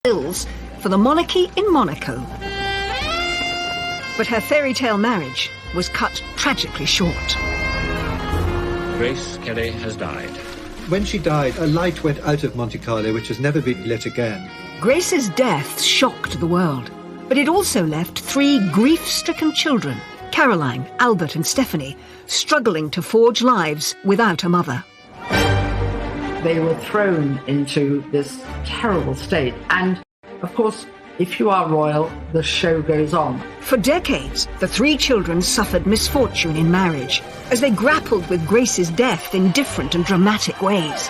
bills for the monarchy in Monaco. But her fairy tale marriage was cut tragically short. Grace Kelly has died. When she died, a light went out of Monte Carlo which has never been lit again. Grace's death shocked the world, but it also left 3 grief-stricken children, Caroline, Albert and Stephanie, struggling to forge lives without a mother. They were thrown into this terrible state, and of course, if you are royal, the show goes on. For decades, the 3 children suffered misfortune in marriage as they grappled with Grace's death in different and dramatic ways.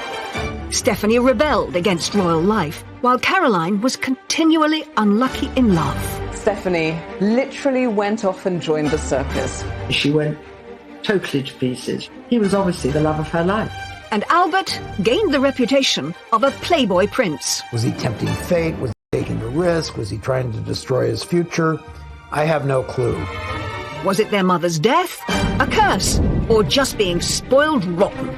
Stephanie rebelled against royal life, while Caroline was continually unlucky in love. Stephanie literally went off and joined the circus. She went totally to pieces. He was obviously the love of her life. And Albert gained the reputation of a playboy prince. Was he tempting fate? Was he taking a risk? Was he trying to destroy his future? I have no clue. Was it their mother's death, a curse, or just being spoiled rotten?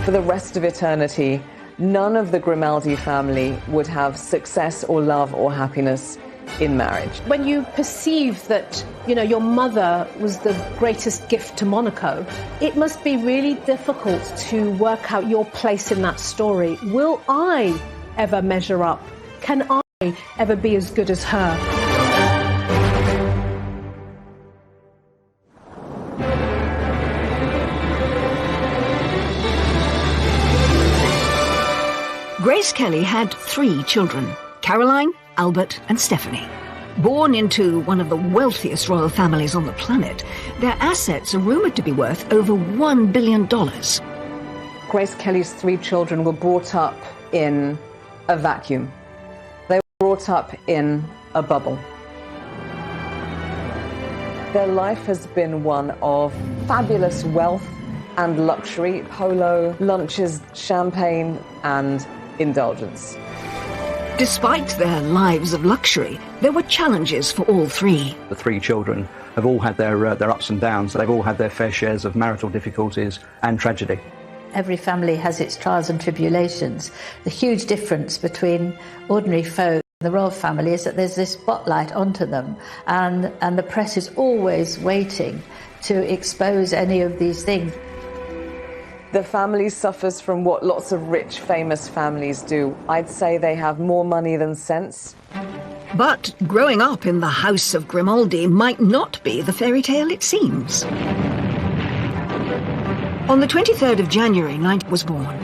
For the rest of eternity, none of the Grimaldi family would have success or love or happiness in marriage. When you perceive that, your mother was the greatest gift to Monaco, it must be really difficult to work out your place in that story. Will I ever measure up? Can I ever be as good as her? Grace Kelly had 3 children, Caroline, Albert and Stephanie. Born into one of the wealthiest royal families on the planet, their assets are rumoured to be worth over $1 billion. Grace Kelly's 3 children were brought up in a vacuum. They were brought up in a bubble. Their life has been one of fabulous wealth and luxury, polo, lunches, champagne and indulgence. Despite their lives of luxury, there were challenges for all 3. The 3 children have all had their ups and downs. They've all had their fair shares of marital difficulties and tragedy. Every family has its trials and tribulations. The huge difference between ordinary folk and the royal family is that there's this spotlight onto them, and the press is always waiting to expose any of these things. The family suffers from what lots of rich, famous families do. I'd say they have more money than sense. But growing up in the house of Grimaldi might not be the fairy tale it seems. On the 23rd of January, Knight was born.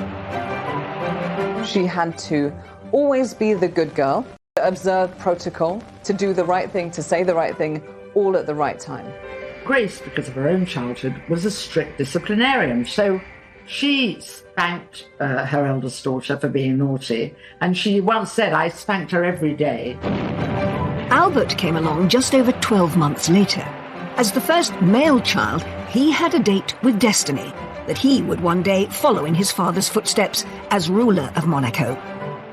She had to always be the good girl, to observe protocol, to do the right thing, to say the right thing, all at the right time. Grace, because of her own childhood, was a strict disciplinarian, so she spanked her eldest daughter for being naughty, and she once said, "I spanked her every day." Albert came along just over 12 months later. As the first male child, he had a date with destiny, that he would one day follow in his father's footsteps as ruler of Monaco.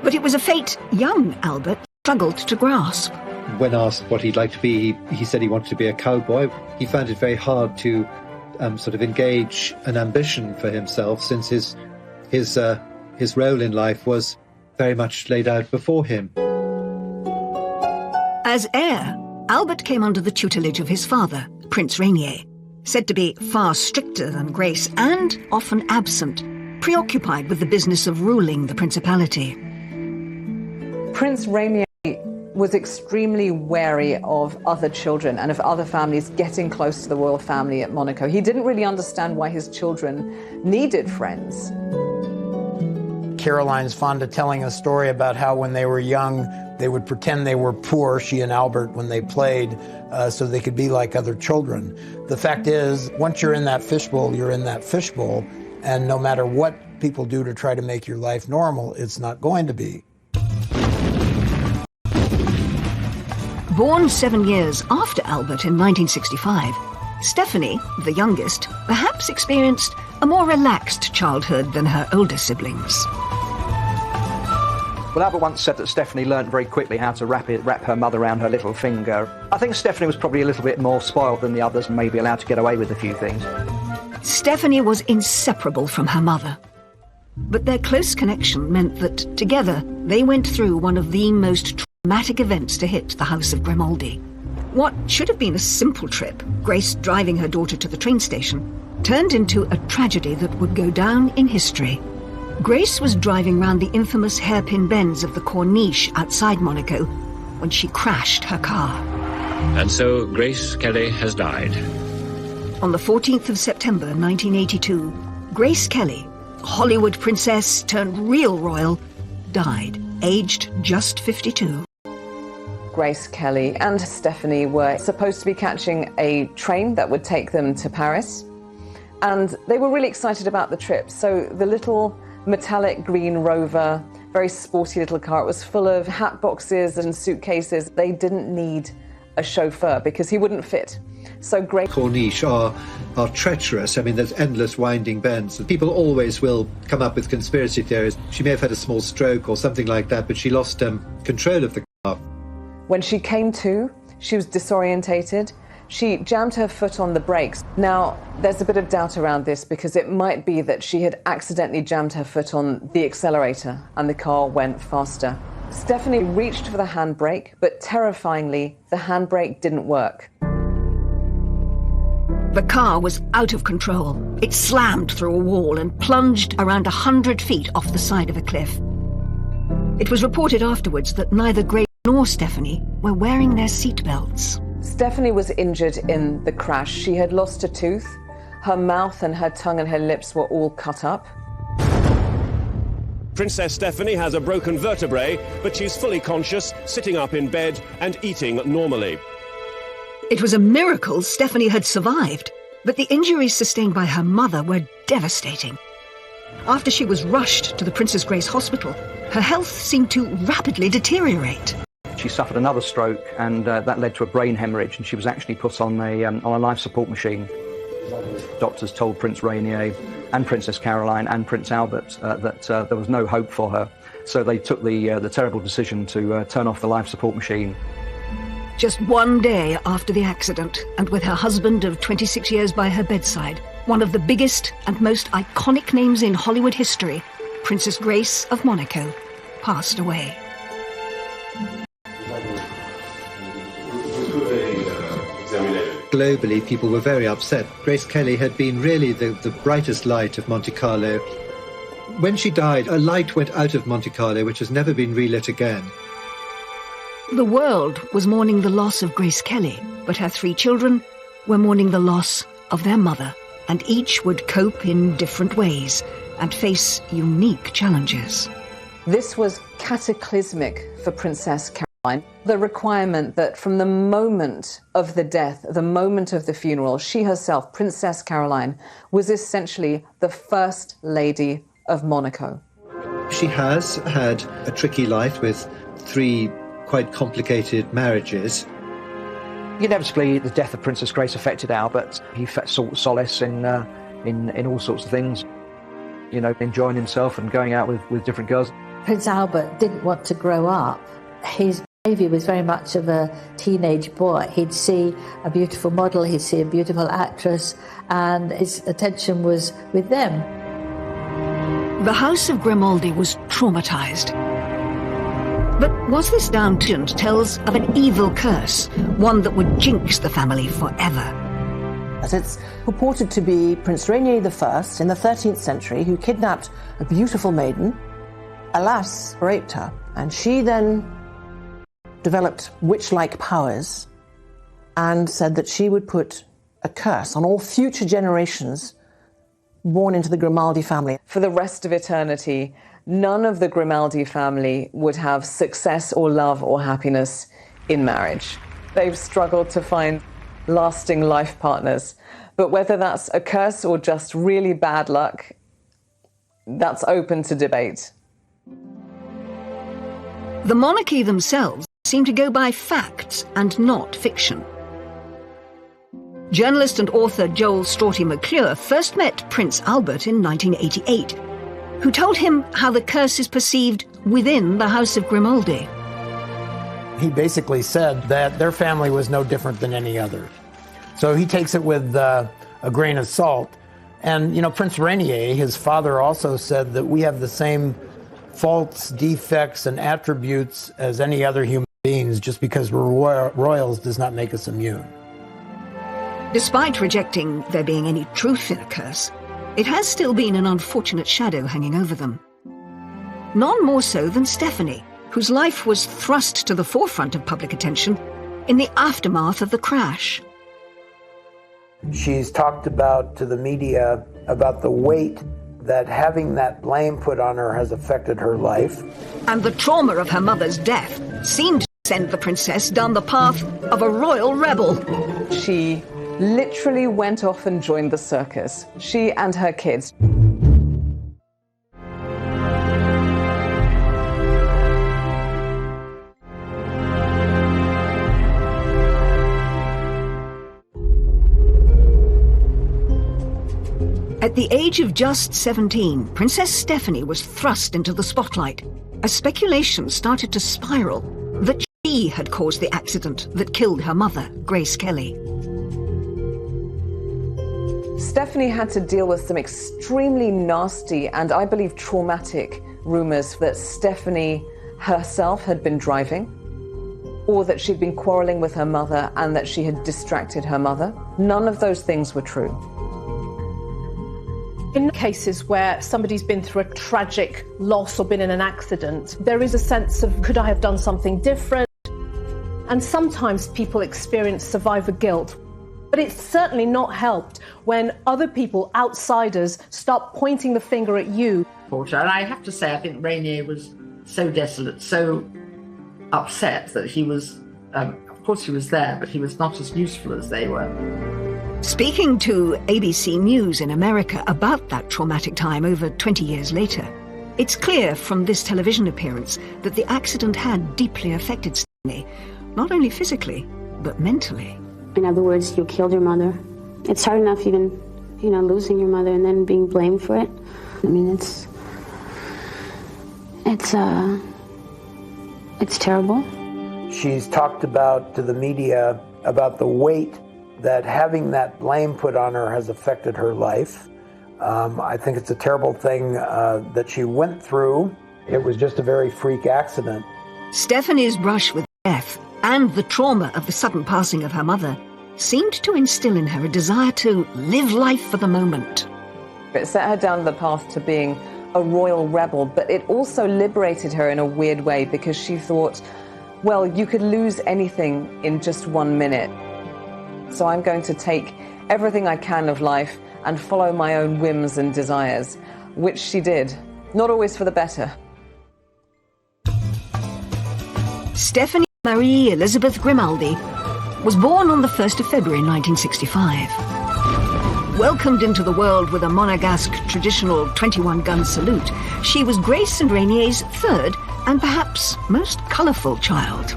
But it was a fate young Albert struggled to grasp. When asked what he'd like to be, he said he wanted to be a cowboy. He found it very hard to sort of engage an ambition for himself, since his role in life was very much laid out before him. As heir, Albert came under the tutelage of his father, Prince Rainier, said to be far stricter than Grace and often absent, preoccupied with the business of ruling the principality. Prince Rainier was extremely wary of other children and of other families getting close to the royal family at Monaco. He didn't really understand why his children needed friends. Caroline's fond of telling a story about how when they were young, they would pretend they were poor, she and Albert, when they played, so they could be like other children. The fact is, once you're in that fishbowl, you're in that fishbowl, and no matter what people do to try to make your life normal, it's not going to be. Born 7 years after Albert in 1965, Stephanie, the youngest, perhaps experienced a more relaxed childhood than her older siblings. Well, Albert once said that Stephanie learnt very quickly how to wrap her mother around her little finger. I think Stephanie was probably a little bit more spoiled than the others and maybe allowed to get away with a few things. Stephanie was inseparable from her mother. But their close connection meant that, together, they went through one of the most traumatic events to hit the House of Grimaldi. What should have been a simple trip, Grace driving her daughter to the train station, turned into a tragedy that would go down in history. Grace was driving round the infamous hairpin bends of the Corniche outside Monaco when she crashed her car. And so Grace Kelly has died. On the 14th of September 1982, Grace Kelly, Hollywood princess turned real royal, died, aged just 52. Grace Kelly and Stephanie were supposed to be catching a train that would take them to Paris. And they were really excited about the trip. So the little metallic green Rover, very sporty little car, it was full of hat boxes and suitcases. They didn't need a chauffeur because he wouldn't fit. So Grace... Corniche are treacherous. I mean, there's endless winding bends. And people always will come up with conspiracy theories. She may have had a small stroke or something like that, but she lost control of the car. When she came to, she was disorientated. She jammed her foot on the brakes. Now, there's a bit of doubt around this because it might be that she had accidentally jammed her foot on the accelerator and the car went faster. Stephanie reached for the handbrake, but terrifyingly, the handbrake didn't work. The car was out of control. It slammed through a wall and plunged around 100 feet off the side of a cliff. It was reported afterwards that neither Grace nor Stephanie were wearing their seatbelts. Stephanie was injured in the crash. She had lost a tooth. Her mouth and her tongue and her lips were all cut up. Princess Stephanie has a broken vertebrae, but she's fully conscious, sitting up in bed and eating normally. It was a miracle Stephanie had survived, but the injuries sustained by her mother were devastating. After she was rushed to the Princess Grace Hospital, her health seemed to rapidly deteriorate. She suffered another stroke, and that led to a brain hemorrhage, and she was actually put on a life support machine. Doctors told Prince Rainier and Princess Caroline and Prince Albert that there was no hope for her, so they took the terrible decision to turn off the life support machine. Just one day after the accident, and with her husband of 26 years by her bedside, one of the biggest and most iconic names in Hollywood history, Princess Grace of Monaco, passed away. Globally, people were very upset. Grace Kelly had been really the brightest light of Monte Carlo. When she died, a light went out of Monte Carlo which has never been relit again. The world was mourning the loss of Grace Kelly, but her 3 children were mourning the loss of their mother, and each would cope in different ways and face unique challenges. This was cataclysmic for Princess Caroline. The requirement that from the moment of the death, the moment of the funeral, she herself, Princess Caroline, was essentially the First Lady of Monaco. She has had a tricky life with 3 quite complicated marriages. Inevitably, the death of Princess Grace affected Albert. He sought solace in all sorts of things, enjoying himself and going out with different girls. Prince Albert didn't want to grow up. His behaviour was very much of a teenage boy. He'd see a beautiful model, he'd see a beautiful actress, and his attention was with them. The House of Grimaldi was traumatised. But was this down to tells of an evil curse, one that would jinx the family forever? As it's purported to be Prince Rainier I in the 13th century who kidnapped a beautiful maiden, alas, raped her, and she then developed witch-like powers and said that she would put a curse on all future generations born into the Grimaldi family. For the rest of eternity, none of the Grimaldi family would have success or love or happiness in marriage. They've struggled to find lasting life partners. But whether that's a curse or just really bad luck, that's open to debate. The monarchy themselves seem to go by facts and not fiction. Journalist and author Joel Strawty McClure first met Prince Albert in 1988, who told him how the curse is perceived within the House of Grimaldi. He basically said that their family was no different than any other. So he takes it with a grain of salt. And, Prince Rainier, his father, also said that we have the same faults, defects, and attributes as any other human beings. Just because we're royals does not make us immune. Despite rejecting there being any truth in a curse, it has still been an unfortunate shadow hanging over them. None more so than Stephanie, whose life was thrust to the forefront of public attention in the aftermath of the crash. She's talked about to the media about the weight that having that blame put on her has affected her life. And the trauma of her mother's death seemed to send the princess down the path of a royal rebel. She literally went off and joined the circus, she and her kids. At the age of just 17, Princess Stephanie was thrust into the spotlight as speculation started to spiral that she had caused the accident that killed her mother, Grace Kelly. Stephanie had to deal with some extremely nasty and, I believe, traumatic rumors that Stephanie herself had been driving, or that she'd been quarreling with her mother and that she had distracted her mother. None of those things were true. In cases where somebody's been through a tragic loss or been in an accident, there is a sense of, could I have done something different? And sometimes people experience survivor guilt. But it's certainly not helped when other people, outsiders, start pointing the finger at you. And I have to say, I think Rainier was so desolate, so upset that he was, of course he was there, but he was not as useful as they were. Speaking to ABC News in America about that traumatic time over 20 years later, it's clear from this television appearance that the accident had deeply affected Stephanie, not only physically, but mentally. In other words, you killed your mother. It's hard enough even, losing your mother and then being blamed for it. I mean, it's terrible. She's talked about to the media about the weight that having that blame put on her has affected her life. I think it's a terrible thing that she went through. It was just a very freak accident. Stephanie's brush with death and the trauma of the sudden passing of her mother seemed to instill in her a desire to live life for the moment. It set her down the path to being a royal rebel, but it also liberated her in a weird way because she thought, well, you could lose anything in just 1 minute. So I'm going to take everything I can of life and follow my own whims and desires, which she did, not always for the better. Stephanie Marie Elizabeth Grimaldi was born on the 1st of February 1965. Welcomed into the world with a Monegasque traditional 21-gun salute, she was Grace and Rainier's third and perhaps most colourful child.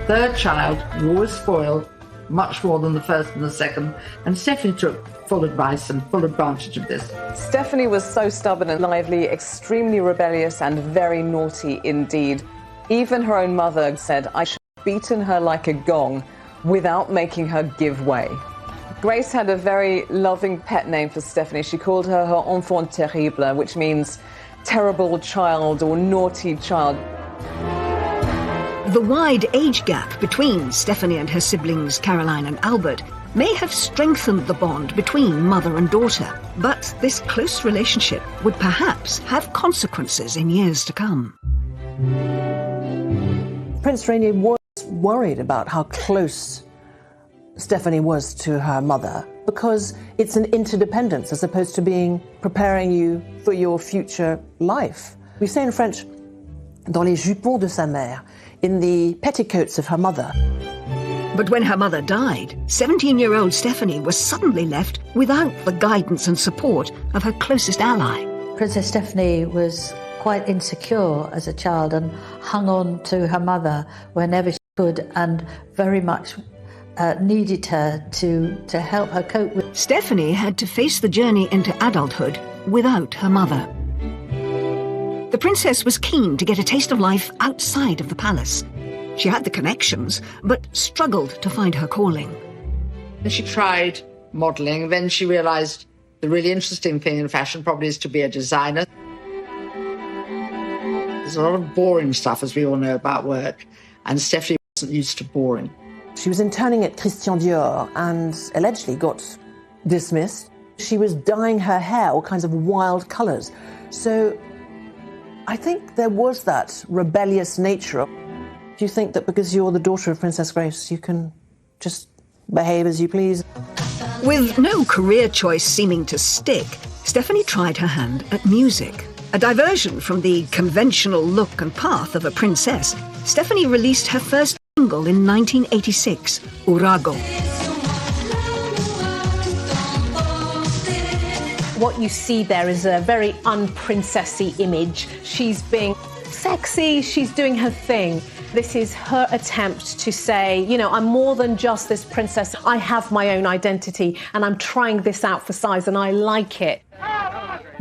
Third child, was spoiled, much more than the first and the second, and Stephanie took full advice and full advantage of this. Stephanie was so stubborn and lively, extremely rebellious and very naughty indeed. Even her own mother said, I should have beaten her like a gong without making her give way. Grace had a very loving pet name for Stephanie. She called her enfant terrible, which means terrible child or naughty child. The wide age gap between Stephanie and her siblings Caroline and Albert may have strengthened the bond between mother and daughter, but this close relationship would perhaps have consequences in years to come. Prince Rainier was worried about how close Stephanie was to her mother because it's an interdependence as opposed to being preparing you for your future life. We say in French, dans les jupons de sa mère, in the petticoats of her mother. But when her mother died, 17-year-old Stephanie was suddenly left without the guidance and support of her closest ally. Princess Stephanie was quite insecure as a child and hung on to her mother whenever she could and very much needed her to help her cope with. Stephanie had to face the journey into adulthood without her mother. The princess was keen to get a taste of life outside of the palace. She had the connections, but struggled to find her calling. She tried modelling, then she realised The really interesting thing in fashion probably is to be a designer. There's a lot of boring stuff, as we all know, about work, and Stephanie wasn't used to boring. She was interning at Christian Dior and allegedly got dismissed. She was dyeing her hair all kinds of wild colours. So I think there was that rebellious nature. Do you think that because you're the daughter of Princess Grace, you can just behave as you please? With no career choice seeming to stick, Stephanie tried her hand at music. A diversion from the conventional look and path of a princess, Stephanie released her first single in 1986, Urago. What you see there is a very unprincessy image. She's being sexy, she's doing her thing. This is her attempt to say, you know, I'm more than just this princess. I have my own identity and I'm trying this out for size and I like it.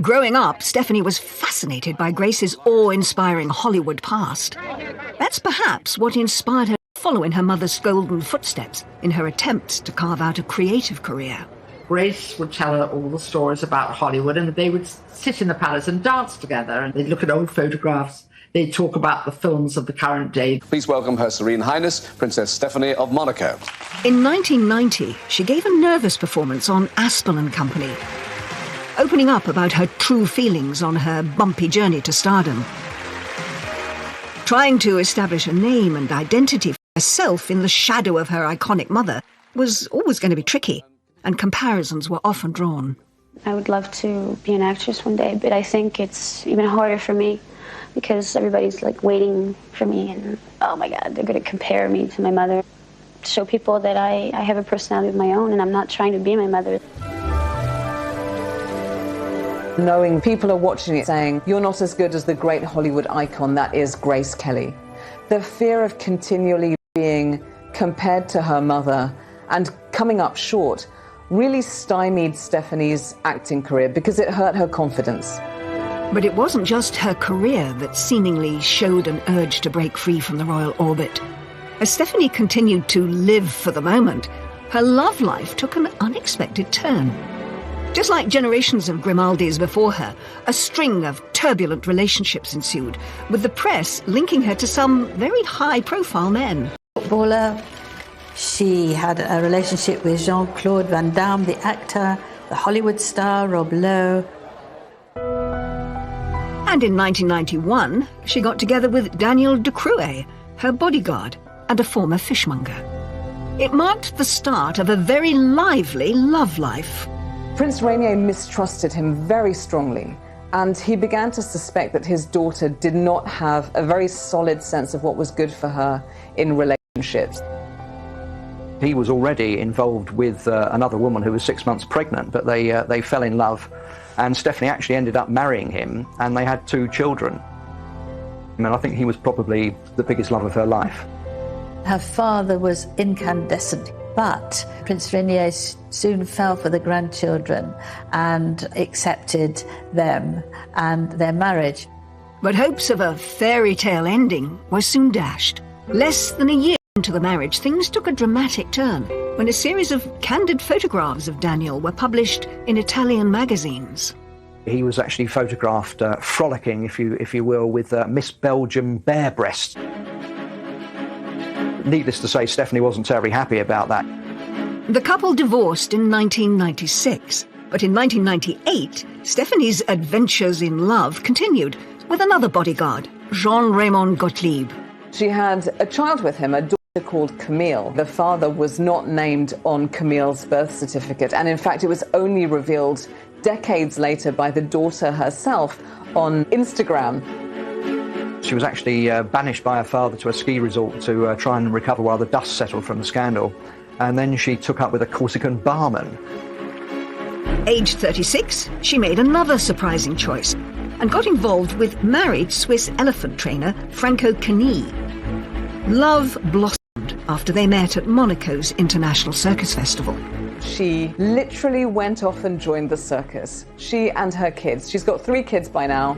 Growing up, Stephanie was fascinated by Grace's awe-inspiring Hollywood past. That's perhaps what inspired her to follow in her mother's golden footsteps in her attempts to carve out a creative career. Grace would tell her all the stories about Hollywood, and they would sit in the palace and dance together, and they'd look at old photographs. They'd talk about the films of the current day. Please welcome Her Serene Highness, Princess Stephanie of Monaco. In 1990, she gave a nervous performance on Aspel & Company, opening up about her true feelings on her bumpy journey to stardom. Trying to establish a name and identity for herself in the shadow of her iconic mother was always going to be tricky, and comparisons were often drawn. I would love to be an actress one day, but I think it's even harder for me because everybody's like waiting for me and, oh my God, they're going to compare me to my mother. Show people that I have a personality of my own and I'm not trying to be my mother. Knowing people are watching it saying, you're not as good as the great Hollywood icon that is Grace Kelly. The fear of continually being compared to her mother and coming up short really stymied Stephanie's acting career because it hurt her confidence. But it wasn't just her career that seemingly showed an urge to break free from the royal orbit. As Stephanie continued to live for the moment, her love life took an unexpected turn. Just like generations of Grimaldis before her, a string of turbulent relationships ensued, with the press linking her to some very high-profile men. Footballer. She had a relationship with Jean-Claude Van Damme, the actor, the Hollywood star Rob Lowe. And in 1991, she got together with Daniel de Cruet, her bodyguard and a former fishmonger. It marked the start of a very lively love life. Prince Rainier mistrusted him very strongly, and he began to suspect that his daughter did not have a very solid sense of what was good for her in relationships. He was already involved with another woman who was 6 months pregnant, but they fell in love, and Stephanie actually ended up marrying him, and they had 2 children. I mean, I think he was probably the biggest love of her life. Her father was incandescent, but Prince Rainier soon fell for the grandchildren and accepted them and their marriage. But hopes of a fairy tale ending were soon dashed. Less than a year into the marriage, things took a dramatic turn when a series of candid photographs of Daniel were published in Italian magazines. He was actually photographed frolicking, if you will, with Miss Belgium bare breasts. Needless to say, Stephanie wasn't terribly happy about that. The couple divorced in 1996, but in 1998, Stephanie's adventures in love continued with another bodyguard, Jean-Raymond Gottlieb. She had a child with him, a daughter called Camille. The father was not named on Camille's birth certificate, and in fact it was only revealed decades later by the daughter herself on Instagram. She was actually banished by her father to a ski resort to try and recover while the dust settled from the scandal, and then she took up with a Corsican barman. Aged 36, she made another surprising choice and got involved with married Swiss elephant trainer Franco Cani. Love blossomed after they met at Monaco's International Circus Festival. She literally went off and joined the circus. She and her kids. She's got 3 kids by now.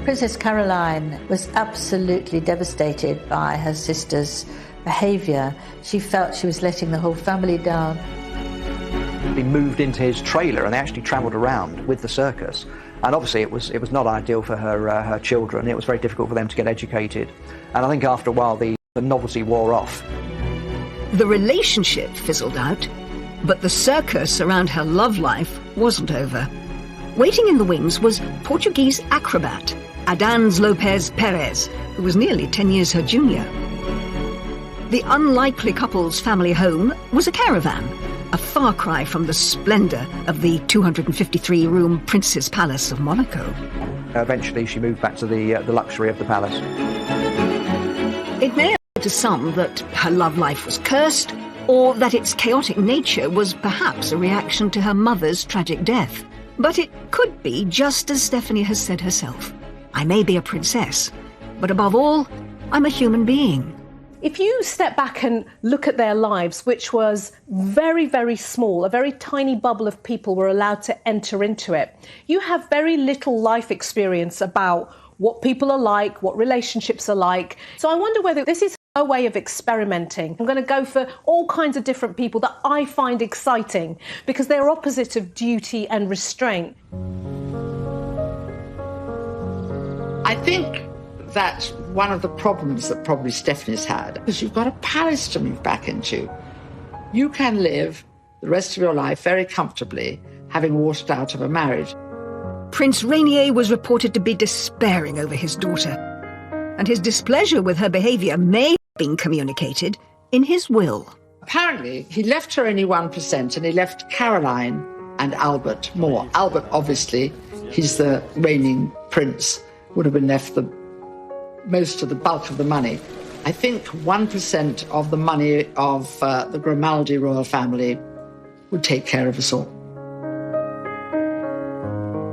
Princess Caroline was absolutely devastated by her sister's behaviour. She felt she was letting the whole family down. basically moved into his trailer, and they actually travelled around with the circus. And obviously it was not ideal for her children. It was very difficult for them to get educated. And I think after a while the novelty wore off. The relationship fizzled out, but the circus around her love life wasn't over. Waiting in the wings was Portuguese acrobat Adans Lopez Perez, who was nearly 10 years her junior. The unlikely couple's family home was a caravan, a far cry from the splendour of the 253-room Prince's Palace of Monaco. Eventually she moved back to the luxury of the palace. It may appear to some that her love life was cursed, or that its chaotic nature was perhaps a reaction to her mother's tragic death. But it could be just as Stephanie has said herself. I may be a princess, but above all, I'm a human being. If you step back and look at their lives, which was very, very small, a very tiny bubble of people were allowed to enter into it, you have very little life experience about what people are like, what relationships are like. So I wonder whether this is a way of experimenting. I'm going to go for all kinds of different people that I find exciting because they're opposite of duty and restraint. I think that's one of the problems that probably Stephanie's had, because you've got a palace to move back into. You can live the rest of your life very comfortably, having walked out of a marriage. Prince Rainier was reported to be despairing over his daughter, and his displeasure with her behaviour may have been communicated in his will. Apparently, he left her only 1%, and he left Caroline and Albert more. Albert, obviously, he's the reigning prince, would have been left most of the bulk of the money. I think 1% of the money of the Grimaldi royal family would take care of us all.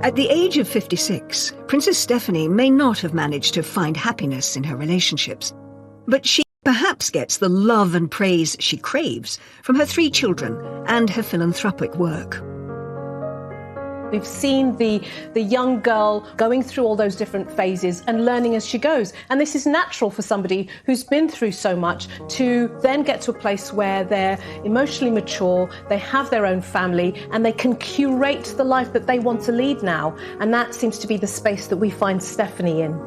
At the age of 56, Princess Stephanie may not have managed to find happiness in her relationships, but she perhaps gets the love and praise she craves from her 3 children and her philanthropic work. We've seen the young girl going through all those different phases and learning as she goes. And this is natural for somebody who's been through so much to then get to a place where they're emotionally mature, they have their own family, and they can curate the life that they want to lead now. And that seems to be the space that we find Stephanie in.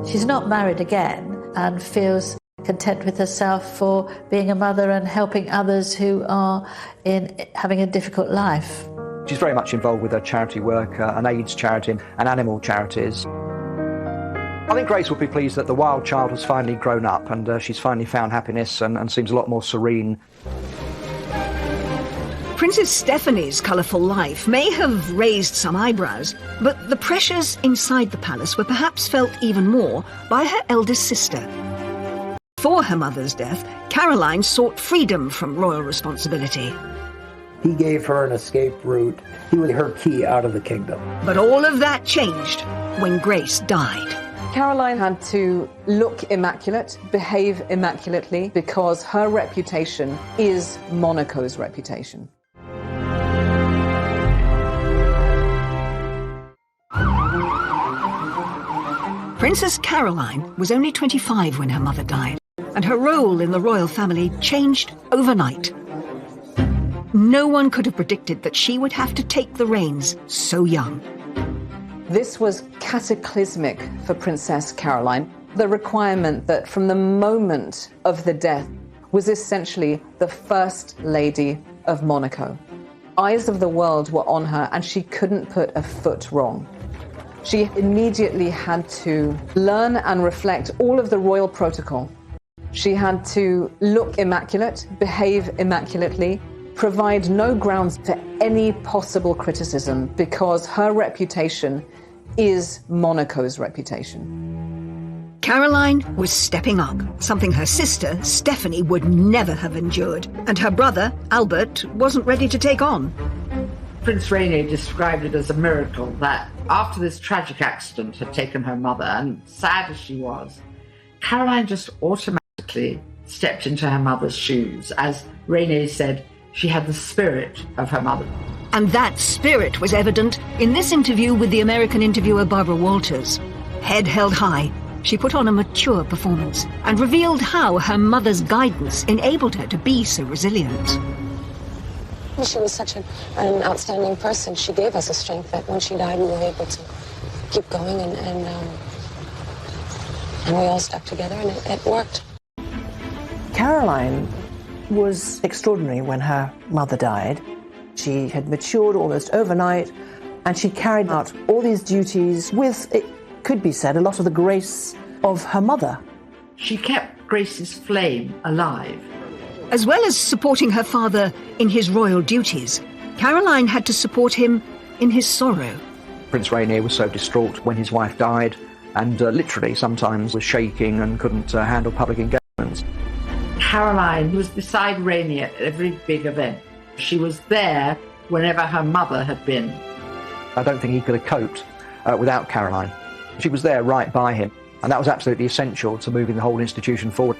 She's not married again and feels content with herself for being a mother and helping others who are having a difficult life. She's very much involved with her charity work, an AIDS charity and animal charities. I think Grace will be pleased that the wild child has finally grown up and she's finally found happiness and seems a lot more serene. Princess Stephanie's colourful life may have raised some eyebrows, but the pressures inside the palace were perhaps felt even more by her eldest sister. Before her mother's death, Caroline sought freedom from royal responsibility. He gave her an escape route. He was her key out of the kingdom. But all of that changed when Grace died. Caroline had to look immaculate, behave immaculately, because her reputation is Monaco's reputation. Princess Caroline was only 25 when her mother died, and her role in the royal family changed overnight. No one could have predicted that she would have to take the reins so young. This was cataclysmic for Princess Caroline. The requirement that from the moment of the death was essentially the First Lady of Monaco. Eyes of the world were on her and she couldn't put a foot wrong. She immediately had to learn and reflect all of the royal protocol. She had to look immaculate, behave immaculately, provide no grounds for any possible criticism because her reputation is Monaco's reputation. Caroline was stepping up, something her sister, Stephanie, would never have endured, and her brother, Albert, wasn't ready to take on. Prince Rainier described it as a miracle that after this tragic accident had taken her mother, and sad as she was, Caroline just automatically stepped into her mother's shoes. As Rainier said, she had the spirit of her mother. And that spirit was evident in this interview with the American interviewer Barbara Walters. Head held high, she put on a mature performance and revealed how her mother's guidance enabled her to be so resilient. She was such an outstanding person. She gave us a strength that when she died, we were able to keep going, and we all stuck together, and it worked. Caroline was extraordinary when her mother died. She had matured almost overnight, and she carried out all these duties with, it could be said, a lot of the grace of her mother. She kept Grace's flame alive. As well as supporting her father in his royal duties, Caroline had to support him in his sorrow. Prince Rainier was so distraught when his wife died, and literally sometimes was shaking and couldn't handle public engagements. Caroline was beside Rainier at every big event. She was there whenever her mother had been. I don't think he could have coped without Caroline. She was there right by him, and that was absolutely essential to moving the whole institution forward.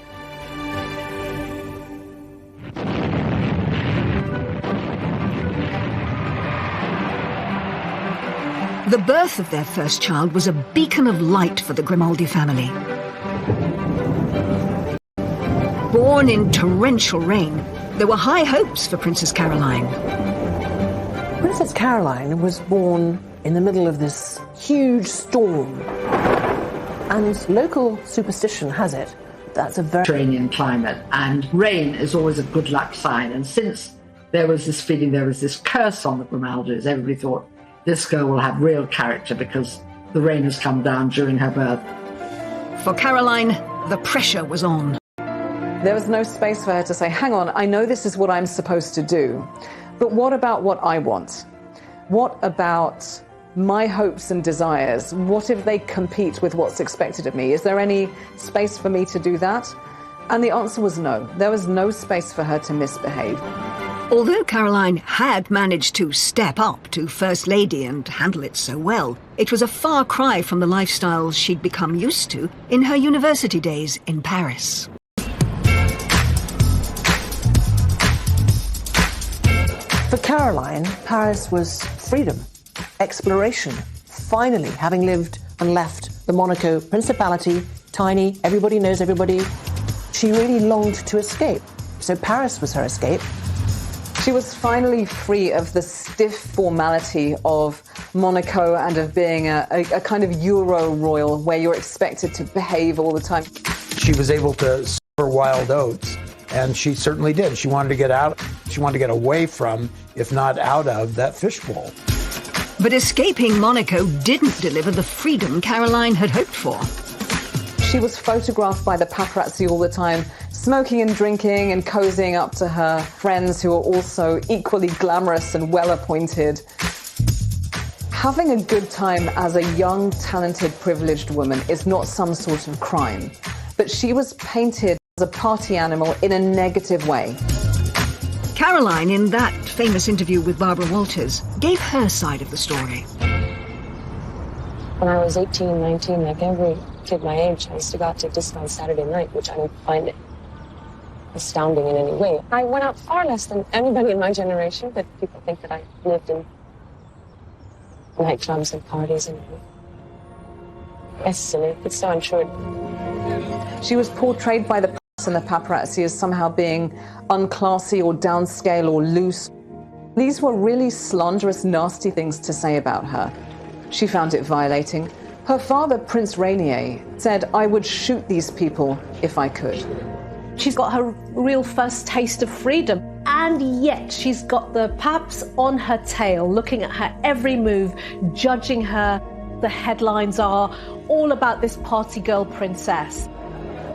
The birth of their first child was a beacon of light for the Grimaldi family. Born in torrential rain, there were high hopes for Princess Caroline. Princess Caroline was born in the middle of this huge storm. And local superstition has it that's a very Mediterranean climate, and rain is always a good luck sign. And since there was this feeling, there was this curse on the Grimaldis, everybody thought this girl will have real character because the rain has come down during her birth. For Caroline, the pressure was on. There was no space for her to say, hang on, I know this is what I'm supposed to do, but what about what I want? What about my hopes and desires? What if they compete with what's expected of me? Is there any space for me to do that? And the answer was no. There was no space for her to misbehave. Although Caroline had managed to step up to First Lady and handle it so well, it was a far cry from the lifestyle she'd become used to in her university days in Paris. For Caroline, Paris was freedom, exploration. Finally, having lived and left the Monaco Principality, tiny, everybody knows everybody, she really longed to escape. So Paris was her escape. She was finally free of the stiff formality of Monaco and of being a kind of Euro royal where you're expected to behave all the time. She was able to sow her wild oats, and she certainly did. She wanted to get out, she wanted to get away from, if not out of, that fishbowl. But escaping Monaco didn't deliver the freedom Caroline had hoped for. She was photographed by the paparazzi all the time, smoking and drinking and cozying up to her friends who were also equally glamorous and well-appointed. Having a good time as a young, talented, privileged woman is not some sort of crime, but she was painted as a party animal in a negative way. Caroline, in that famous interview with Barbara Walters, gave her side of the story. When I was 18, 19, like every kid my age, I used to go out to disco on Saturday night, which I don't find astounding in any way. I went out far less than anybody in my generation, but people think that I lived in nightclubs and parties, and it's silly. It's so untrue. She was portrayed by the press and the paparazzi as somehow being unclassy or downscale or loose. These were really slanderous, nasty things to say about her. She found it violating. Her father, Prince Rainier, said, I would shoot these people if I could. She's got her real first taste of freedom, and yet she's got the paps on her tail, looking at her every move, judging her. The headlines are all about this party girl princess.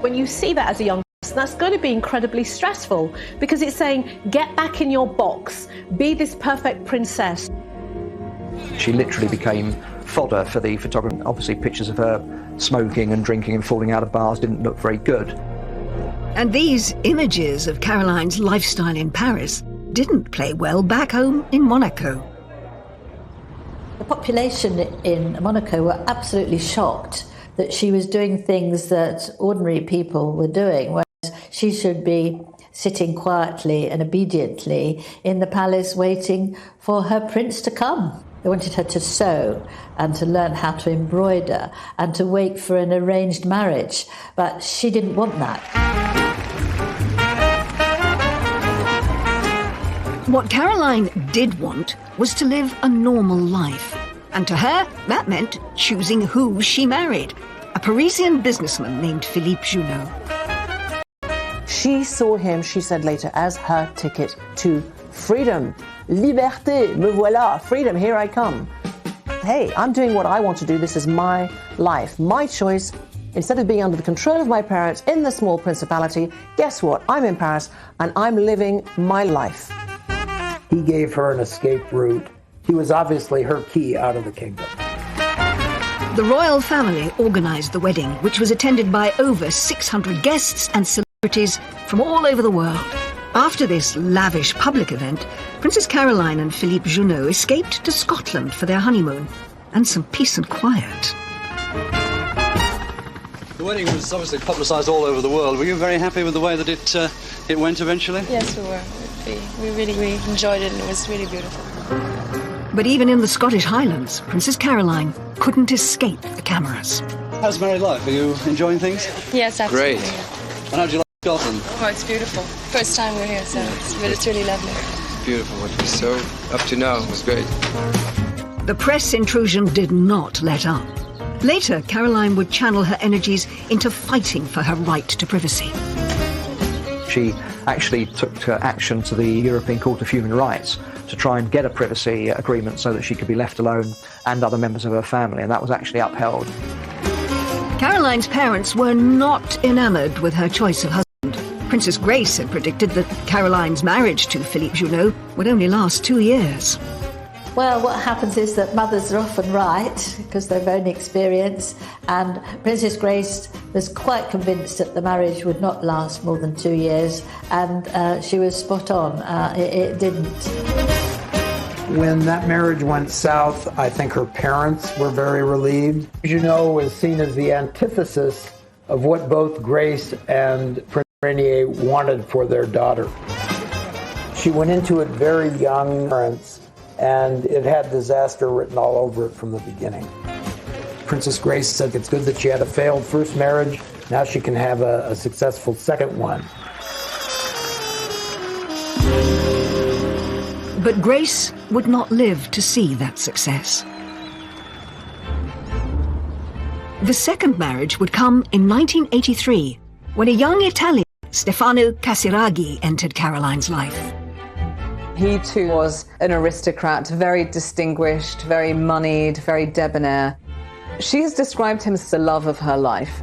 When you see that as a young person, that's going to be incredibly stressful, because it's saying, get back in your box, be this perfect princess. She literally became fodder for the photographer. Obviously, pictures of her smoking and drinking and falling out of bars didn't look very good. And these images of Caroline's lifestyle in Paris didn't play well back home in Monaco. The population in Monaco were absolutely shocked that she was doing things that ordinary people were doing, whereas she should be sitting quietly and obediently in the palace waiting for her prince to come. They wanted her to sew and to learn how to embroider and to wait for an arranged marriage, but she didn't want that. What Caroline did want was to live a normal life. And to her, that meant choosing who she married, a Parisian businessman named Philippe Junot. She saw him, she said later, as her ticket to freedom. Liberté, me voilà, freedom, here I come. Hey, I'm doing what I want to do. This is my life, my choice. Instead of being under the control of my parents in the small principality, guess what? I'm in Paris and I'm living my life. He gave her an escape route. He was obviously her key out of the kingdom. The royal family organised the wedding, which was attended by over 600 guests and celebrities from all over the world. After this lavish public event, Princess Caroline and Philippe Junot escaped to Scotland for their honeymoon and some peace and quiet. The wedding was obviously publicised all over the world. Were you very happy with the way that it went eventually? Yes, we were. We really enjoyed it, and it was really beautiful. But even in the Scottish Highlands, Princess Caroline couldn't escape the cameras. How's married life? Are you enjoying things? Yes, absolutely. Great. And how do you like Scotland? Oh, it's beautiful. First time we're here, so it's really lovely. It's beautiful. What we saw up to now was great. The press intrusion did not let up. Later, Caroline would channel her energies into fighting for her right to privacy. She actually took action to the European Court of Human Rights to try and get a privacy agreement so that she could be left alone and other members of her family, and that was actually upheld. Caroline's parents were not enamoured with her choice of husband. Princess Grace had predicted that Caroline's marriage to Philippe Junot would only last 2 years. Well, what happens is that mothers are often right because they've own experience, and Princess Grace was quite convinced that the marriage would not last more than 2 years, and she was spot on. It didn't. When that marriage went south, I think her parents were very relieved. Junot was seen as the antithesis of what both Grace and Prince Rainier wanted for their daughter. She went into it very young, parents, and it had disaster written all over it from the beginning. Princess Grace said it's good that she had a failed first marriage. Now she can have a successful second one. But Grace would not live to see that success. The second marriage would come in 1983, when a young Italian, Stefano Casiraghi, entered Caroline's life. He too was an aristocrat, very distinguished, very moneyed, very debonair. She has described him as the love of her life.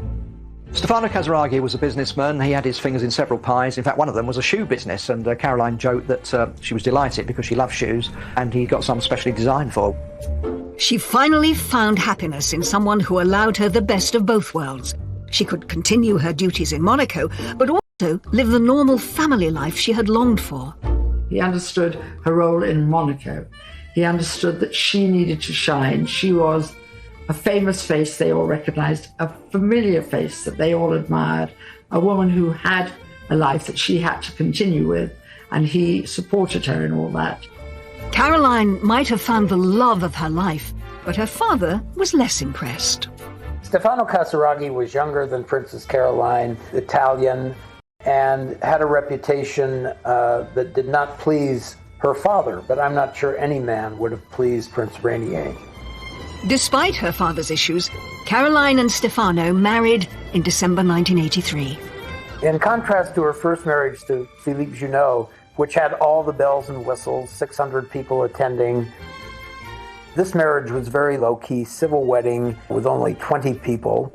Stefano Casiraghi was a businessman. He had his fingers in several pies. In fact, one of them was a shoe business, and Caroline joked that she was delighted because she loved shoes, and he got some specially designed for. She finally found happiness in someone who allowed her the best of both worlds. She could continue her duties in Monaco, but also live the normal family life she had longed for. He understood her role in Monaco. He understood that she needed to shine. She was a famous face they all recognized, a familiar face that they all admired, a woman who had a life that she had to continue with, and he supported her in all that. Caroline might have found the love of her life, but her father was less impressed. Stefano Casiraghi was younger than Princess Caroline, Italian, and had a reputation that did not please her father, but I'm not sure any man would have pleased Prince Rainier. Despite her father's issues, Caroline and Stefano married in December 1983. In contrast to her first marriage to Philippe Junot, which had all the bells and whistles, 600 people attending, this marriage was very low-key, civil wedding with only 20 people.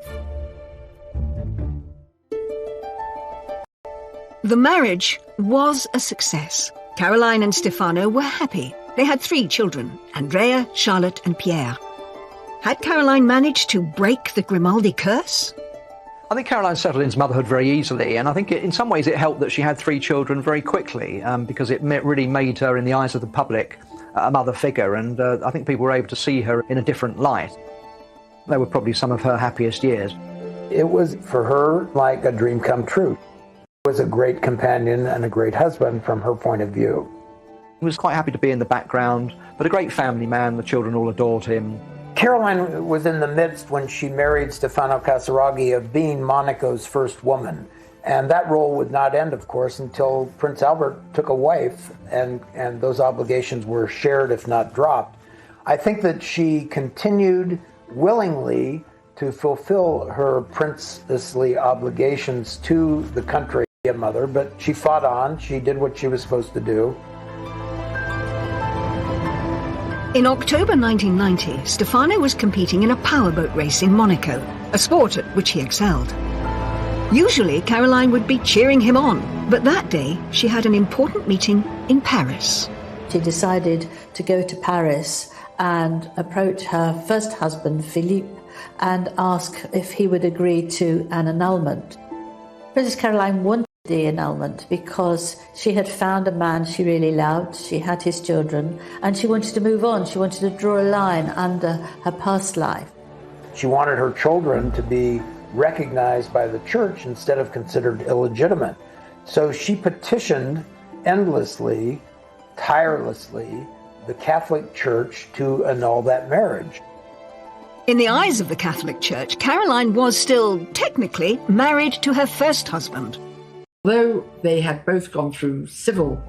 The marriage was a success. Caroline and Stefano were happy. They had 3 children, Andrea, Charlotte and Pierre. Had Caroline managed to break the Grimaldi curse? I think Caroline settled into motherhood very easily, and I think in some ways it helped that she had 3 children very quickly, because it really made her, in the eyes of the public, a mother figure, and I think people were able to see her in a different light. They were probably some of her happiest years. It was, for her, like a dream come true. He was a great companion and a great husband from her point of view. He was quite happy to be in the background, but a great family man. The children all adored him. Caroline was in the midst, when she married Stefano Casiraghi, of being Monaco's first woman. And that role would not end, of course, until Prince Albert took a wife, and those obligations were shared, if not dropped. I think that she continued willingly to fulfill her princessly obligations to the country, a mother, but she fought on. She did what she was supposed to do. In October 1990, Stefano was competing in a powerboat race in Monaco, a sport at which he excelled. Usually, Caroline would be cheering him on, but that day she had an important meeting in Paris. She decided to go to Paris and approach her first husband, Philippe, and ask if he would agree to an annulment. Princess Caroline wanted the annulment because she had found a man she really loved, she had his children, and she wanted to move on. She wanted to draw a line under her past life. She wanted her children to be recognized by the church instead of considered illegitimate. So she petitioned endlessly, tirelessly, the Catholic Church to annul that marriage. In the eyes of the Catholic Church, Caroline was still, technically, married to her first husband. Though they had both gone through civil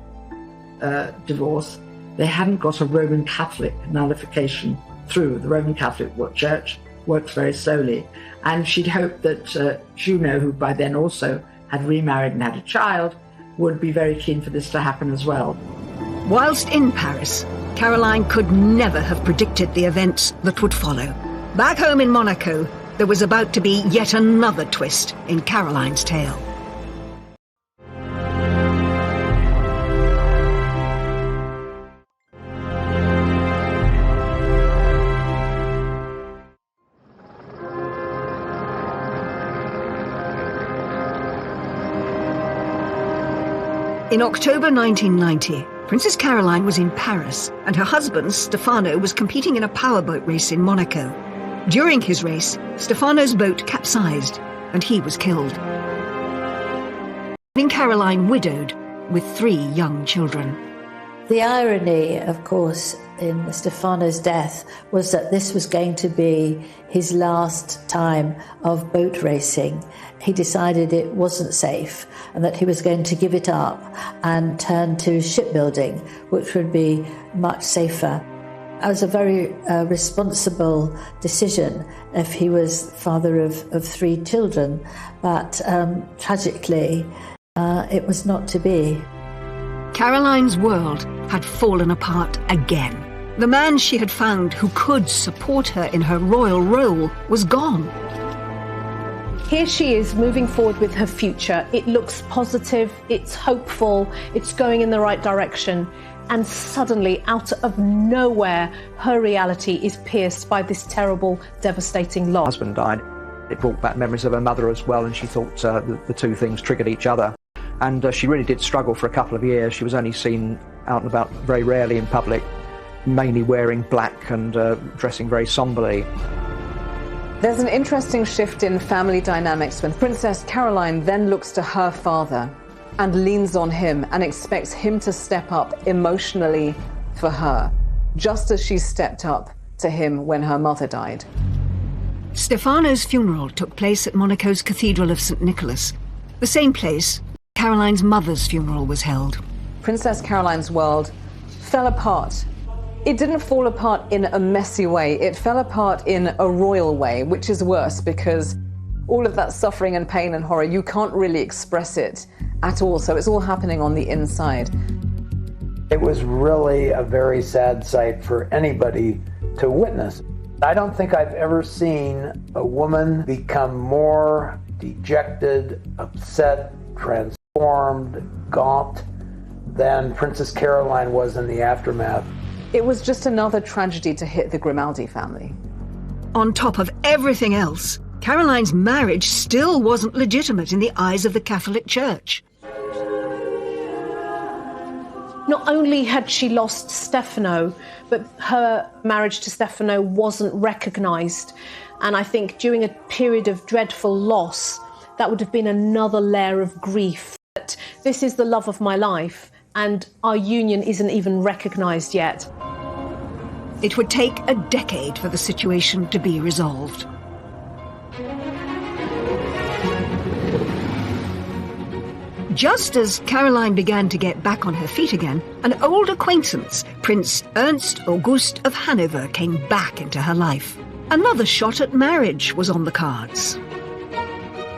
divorce, they hadn't got a Roman Catholic nullification through. The Roman Catholic Church works very slowly. And she'd hoped that Juno, who by then also had remarried and had a child, would be very keen for this to happen as well. Whilst in Paris, Caroline could never have predicted the events that would follow. Back home in Monaco, there was about to be yet another twist in Caroline's tale. In October 1990, Princess Caroline was in Paris, and her husband, Stefano, was competing in a powerboat race in Monaco. During his race, Stefano's boat capsized, and he was killed, leaving Caroline widowed with 3 young children. The irony, of course, in Stefano's death was that this was going to be his last time of boat racing. He decided it wasn't safe and that he was going to give it up and turn to shipbuilding, which would be much safer. It was a very responsible decision if he was father of 3 children, but tragically, it was not to be. Caroline's world had fallen apart again. The man she had found who could support her in her royal role was gone. Here she is moving forward with her future. It looks positive, it's hopeful, it's going in the right direction. And suddenly, out of nowhere, her reality is pierced by this terrible, devastating loss. Her husband died. It brought back memories of her mother as well, and she thought the two things triggered each other. And she really did struggle for a couple of years. She was only seen out and about very rarely in public, mainly wearing black and dressing very somberly. There's an interesting shift in family dynamics when Princess Caroline then looks to her father and leans on him and expects him to step up emotionally for her, just as she stepped up to him when her mother died. Stefano's funeral took place at Monaco's Cathedral of St. Nicholas, the same place Caroline's mother's funeral was held. Princess Caroline's world fell apart. It didn't fall apart in a messy way. It fell apart in a royal way, which is worse because all of that suffering and pain and horror, you can't really express it at all. So it's all happening on the inside. It was really a very sad sight for anybody to witness. I don't think I've ever seen a woman become more dejected, upset, transformed, gaunt than Princess Caroline was in the aftermath. It was just another tragedy to hit the Grimaldi family. On top of everything else, Caroline's marriage still wasn't legitimate in the eyes of the Catholic Church. Not only had she lost Stefano, but her marriage to Stefano wasn't recognised. And I think during a period of dreadful loss, that would have been another layer of grief. That this is the love of my life, and our union isn't even recognised yet. It would take a decade for the situation to be resolved. Just as Caroline began to get back on her feet again, an old acquaintance, Prince Ernst August of Hanover, came back into her life. Another shot at marriage was on the cards.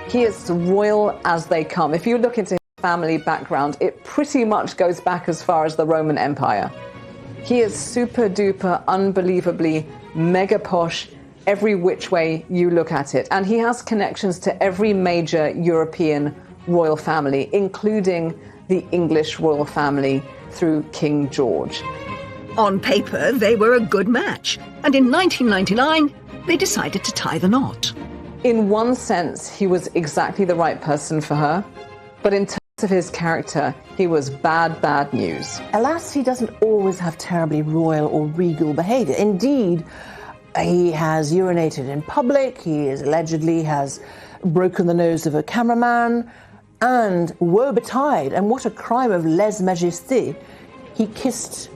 He is royal as they come. If you look into his family background, it pretty much goes back as far as the Roman Empire. He is super duper, unbelievably mega posh, every which way you look at it. And he has connections to every major European royal family, including the English royal family through King George. On paper, they were a good match. And in 1999, they decided to tie the knot. In one sense, he was exactly the right person for her. But in terms of his character, he was bad news. Alas, he doesn't always have terribly royal or regal behaviour. Indeed, he has urinated in public, he allegedly has broken the nose of a cameraman, and woe betide, and what a crime of lèse-majesté, he kissed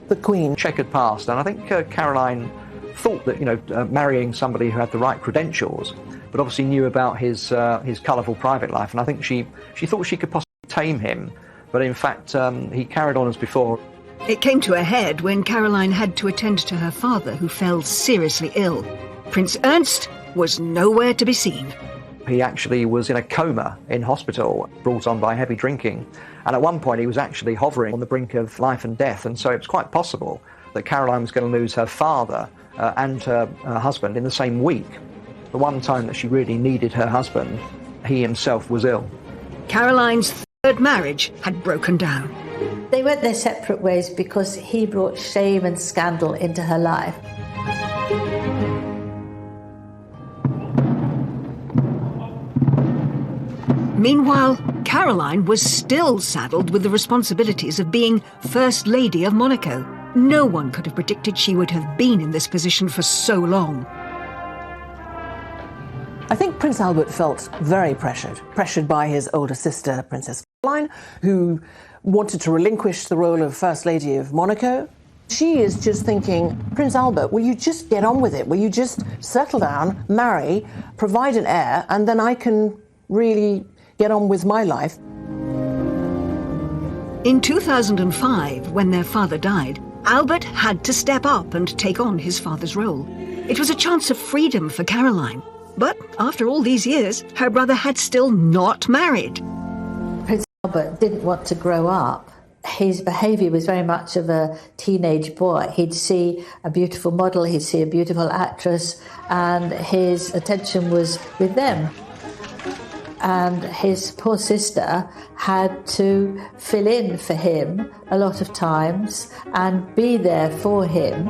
the Queen. Checkered past, and I think Caroline thought that, marrying somebody who had the right credentials, but obviously knew about his colourful private life, and I think she thought she could possibly tame him, but in fact he carried on as before. It came to a head when Caroline had to attend to her father, who fell seriously ill. Prince Ernst was nowhere to be seen. He actually was in a coma in hospital, brought on by heavy drinking, and at one point he was actually hovering on the brink of life and death, and so it was quite possible that Caroline was going to lose her father and her husband in the same week. The one time that she really needed her husband, he himself was ill. Caroline's third marriage had broken down. They went their separate ways because he brought shame and scandal into her life. Meanwhile, Caroline was still saddled with the responsibilities of being First Lady of Monaco. No one could have predicted she would have been in this position for so long. I think Prince Albert felt very pressured by his older sister, Princess Caroline, who wanted to relinquish the role of First Lady of Monaco. She is just thinking, Prince Albert, will you just get on with it? Will you just settle down, marry, provide an heir, and then I can really get on with my life? In 2005, when their father died, Albert had to step up and take on his father's role. It was a chance of freedom for Caroline. But after all these years, her brother had still not married. Prince Albert didn't want to grow up. His behaviour was very much of a teenage boy. He'd see a beautiful model, he'd see a beautiful actress, and his attention was with them. And his poor sister had to fill in for him a lot of times and be there for him.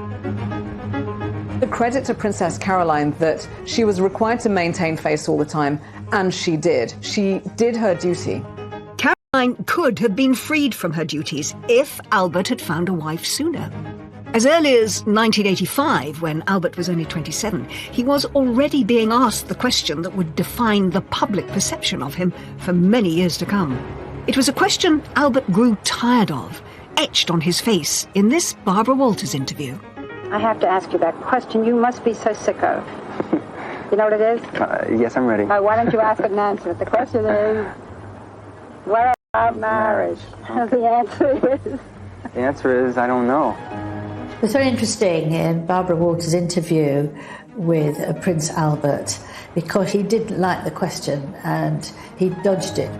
The credit to Princess Caroline that she was required to maintain face all the time, and she did. She did her duty. Caroline could have been freed from her duties if Albert had found a wife sooner. As early as 1985, when Albert was only 27, he was already being asked the question that would define the public perception of him for many years to come. It was a question Albert grew tired of, etched on his face in this Barbara Walters interview. I have to ask you that question you must be so sick of. You know what it is? Yes, I'm ready. Why don't you ask it and answer it? The question is, what about marriage? The answer is, I don't know. It was very interesting in Barbara Walters' interview with Prince Albert because he didn't like the question and he dodged it.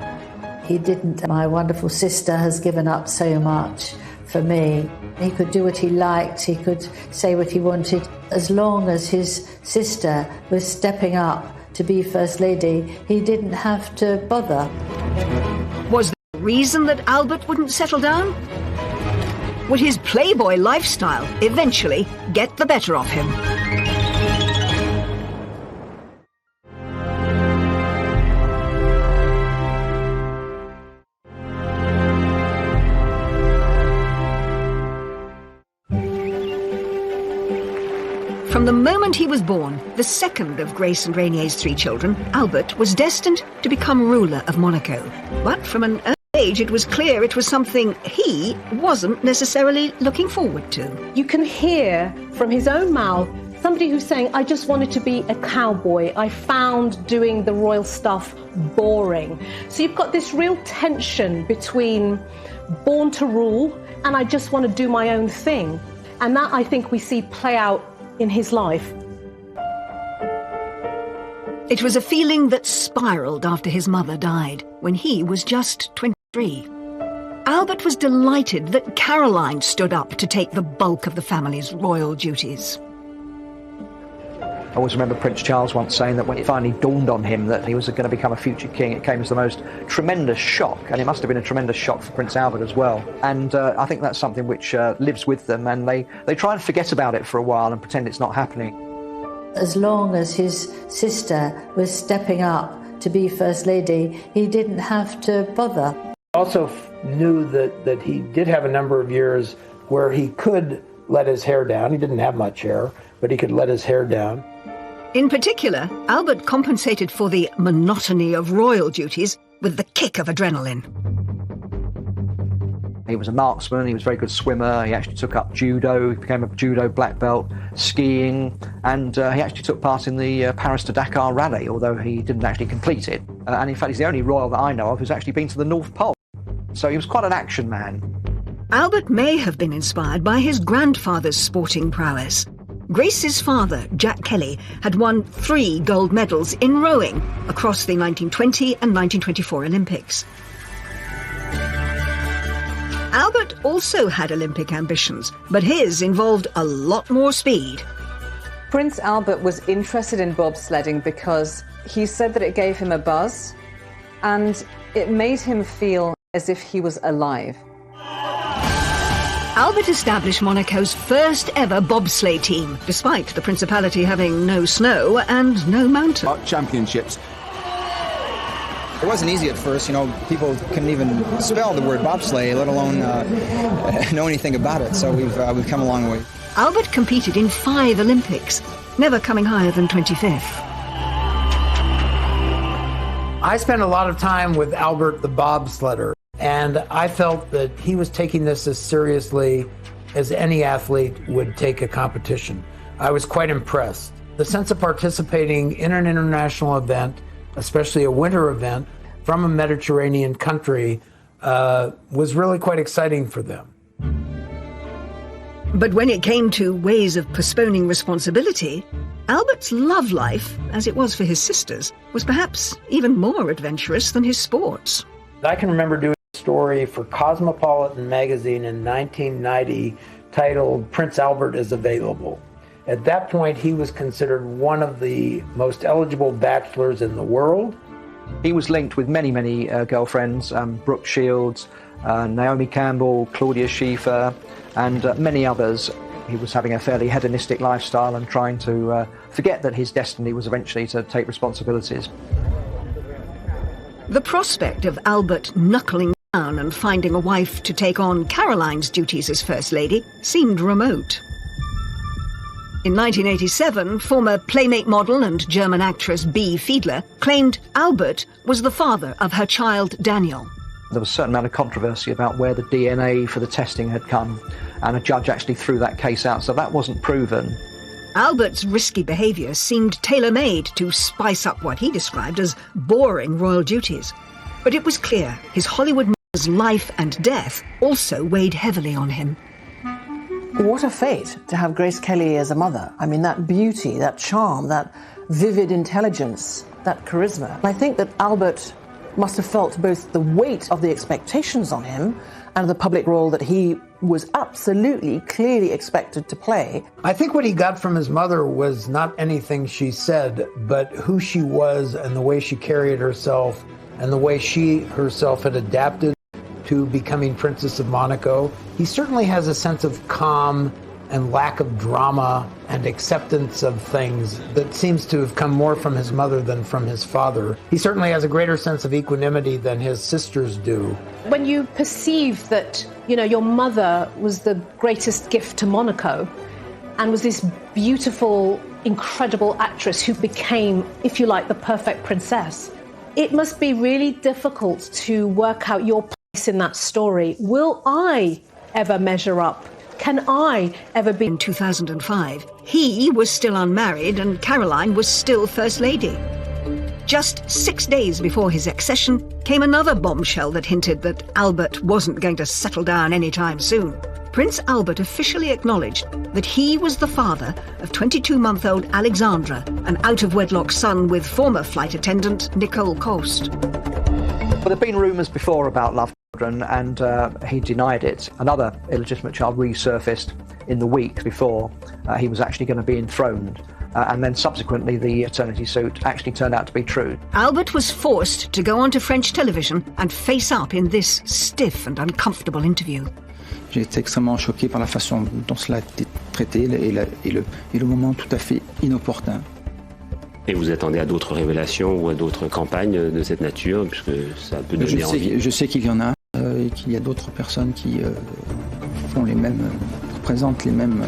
He didn't. My wonderful sister has given up so much for me. He could do what he liked, he could say what he wanted. As long as his sister was stepping up to be First Lady, he didn't have to bother. Was the reason that Albert wouldn't settle down? Would his playboy lifestyle eventually get the better of him? From the moment he was born, the second of Grace and Rainier's three children, Albert was destined to become ruler of Monaco. But from an early age, it was clear it was something he wasn't necessarily looking forward to. You can hear from his own mouth Somebody who's saying, I just wanted to be a cowboy. I found doing the royal stuff boring. So you've got this real tension between born to rule and I just want to do my own thing. And that, I think, we see play out in his life. It was a feeling that spiralled after his mother died, when he was just 23. Albert was delighted that Caroline stood up to take the bulk of the family's royal duties. I always remember Prince Charles once saying that when it finally dawned on him that he was going to become a future king, it came as the most tremendous shock, and it must have been a tremendous shock for Prince Albert as well. And I think that's something which lives with them, and they try and forget about it for a while and pretend it's not happening. As long as his sister was stepping up to be First Lady, he didn't have to bother. Also knew that he did have a number of years where he could let his hair down. He didn't have much hair, but he could let his hair down. In particular, Albert compensated for the monotony of royal duties with the kick of adrenaline. He was a marksman, he was a very good swimmer, he actually took up judo, he became a judo black belt, skiing, and he actually took part in the Paris to Dakar rally, although he didn't actually complete it. And in fact, he's the only royal that I know of who's actually been to the North Pole. So he was quite an action man. Albert may have been inspired by his grandfather's sporting prowess. Grace's father, Jack Kelly, had won 3 gold medals in rowing across the 1920 and 1924 Olympics. Albert also had Olympic ambitions, but his involved a lot more speed. Prince Albert was interested in bobsledding because he said that it gave him a buzz and it made him feel as if he was alive. Albert established Monaco's first ever bobsleigh team, despite the Principality having no snow and no mountain. Championships. It wasn't easy at first, people couldn't even spell the word bobsleigh, let alone know anything about it, so we've come a long way. Albert competed in 5 Olympics, never coming higher than 25th. I spent a lot of time with Albert the bobsledder, and I felt that he was taking this as seriously as any athlete would take a competition. I was quite impressed. The sense of participating in an international event, especially a winter event, from a Mediterranean country, was really quite exciting for them. But when it came to ways of postponing responsibility, Albert's love life, as it was for his sisters, was perhaps even more adventurous than his sports. I can remember doing a story for Cosmopolitan magazine in 1990 titled "Prince Albert is Available." At that point, he was considered one of the most eligible bachelors in the world. He was linked with many, many girlfriends, Brooke Shields, Naomi Campbell, Claudia Schiffer, and many others. He was having a fairly hedonistic lifestyle and trying to forget that his destiny was eventually to take responsibilities. The prospect of Albert knuckling down and finding a wife to take on Caroline's duties as First Lady seemed remote. In 1987, former Playmate model and German actress Bea Fiedler claimed Albert was the father of her child Daniel. There was a certain amount of controversy about where the DNA for the testing had come, and a judge actually threw that case out, so that wasn't proven. Albert's risky behaviour seemed tailor-made to spice up what he described as boring royal duties. But it was clear his Hollywood mother's life and death also weighed heavily on him. What a fate to have Grace Kelly as a mother. I mean, that beauty, that charm, that vivid intelligence, that charisma. I think that Albert must have felt both the weight of the expectations on him and the public role that he was absolutely, clearly expected to play. I think what he got from his mother was not anything she said, but who she was and the way she carried herself and the way she herself had adapted to becoming Princess of Monaco. He certainly has a sense of calm and lack of drama and acceptance of things that seems to have come more from his mother than from his father. He certainly has a greater sense of equanimity than his sisters do. When you perceive that, your mother was the greatest gift to Monaco and was this beautiful, incredible actress who became, if you like, the perfect princess, it must be really difficult to work out your place in that story. Will I ever measure up can I ever be? In 2005, he was still unmarried and Caroline was still First Lady. Just 6 days before his accession came another bombshell that hinted that Albert wasn't going to settle down anytime soon. Prince Albert officially acknowledged that he was the father of 22-month-old Alexandra, an out-of-wedlock son with former flight attendant Nicole Coast. Well, there have been rumours before about love children, and he denied it. Another illegitimate child resurfaced in the week before he was actually going to be enthroned. And then subsequently the paternity suit actually turned out to be true. Albert was forced to go onto French television and face up in this stiff and uncomfortable interview. J'ai été extrêmement choqué par la façon dont cela a été traité et le moment tout à fait inopportun. Et vous attendez à d'autres révélations ou à d'autres campagnes de cette nature, puisque ça peut donner envie. Je sais qu'il y en a et qu'il y a d'autres personnes qui font les mêmes, présentent les mêmes,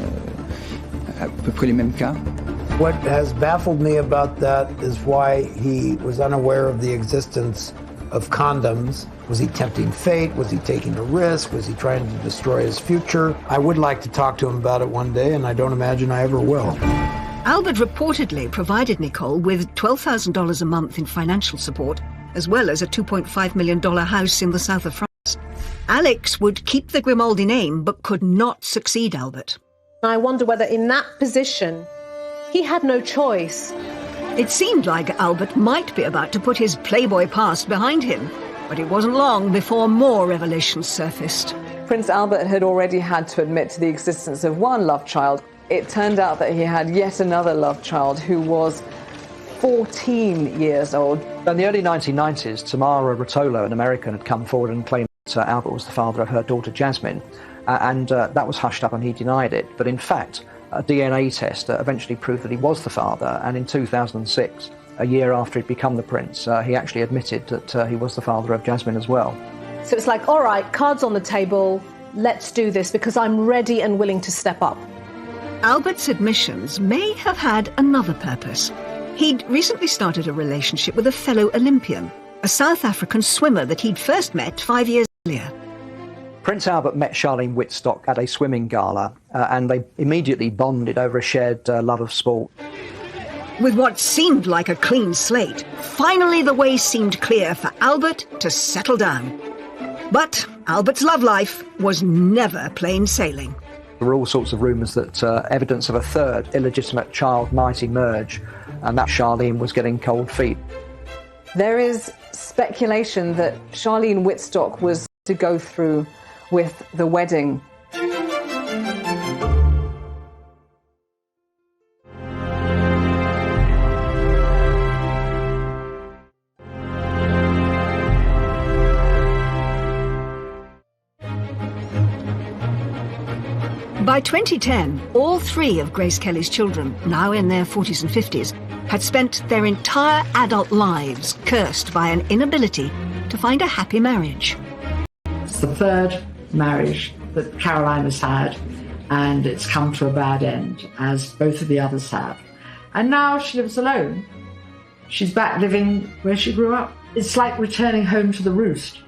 à peu près les mêmes cas. What has baffled me about that is why he was unaware of the existence of condoms. Was he tempting fate? Was he taking a risk? Was he trying to destroy his future? I would like to talk to him about it one day, and I don't imagine I ever will. Albert reportedly provided Nicole with $12,000 a month in financial support, as well as a $2.5 million house in the south of France. Alex would keep the Grimaldi name, but could not succeed Albert. I wonder whether in that position, he had no choice. It seemed like Albert might be about to put his Playboy past behind him, but it wasn't long before more revelations surfaced. Prince Albert had already had to admit to the existence of one love child. It turned out that he had yet another love child who was 14 years old. In the early 1990s, Tamara Rotolo, an American, had come forward and claimed that Albert was the father of her daughter Jasmine, and that was hushed up and he denied it. But in fact, a DNA test eventually proved that he was the father, and in 2006, a year after he'd become the prince, he actually admitted that he was the father of Jasmine as well. So it's like, all right, cards on the table, let's do this because I'm ready and willing to step up. Albert's admissions may have had another purpose. He'd recently started a relationship with a fellow Olympian, a South African swimmer that he'd first met 5 years earlier. Prince Albert met Charlene Whitstock at a swimming gala, and they immediately bonded over a shared love of sport. With what seemed like a clean slate, finally the way seemed clear for Albert to settle down. But Albert's love life was never plain sailing. There were all sorts of rumours that evidence of a third illegitimate child might emerge, and that Charlene was getting cold feet. There is speculation that Charlene Whitstock was to go through with the wedding. By 2010, all three of Grace Kelly's children, now in their 40s and 50s, had spent their entire adult lives cursed by an inability to find a happy marriage. It's the third marriage that Caroline has had, and it's come to a bad end, as both of the others have. And now she lives alone. She's back living where she grew up. It's like returning home to the roost.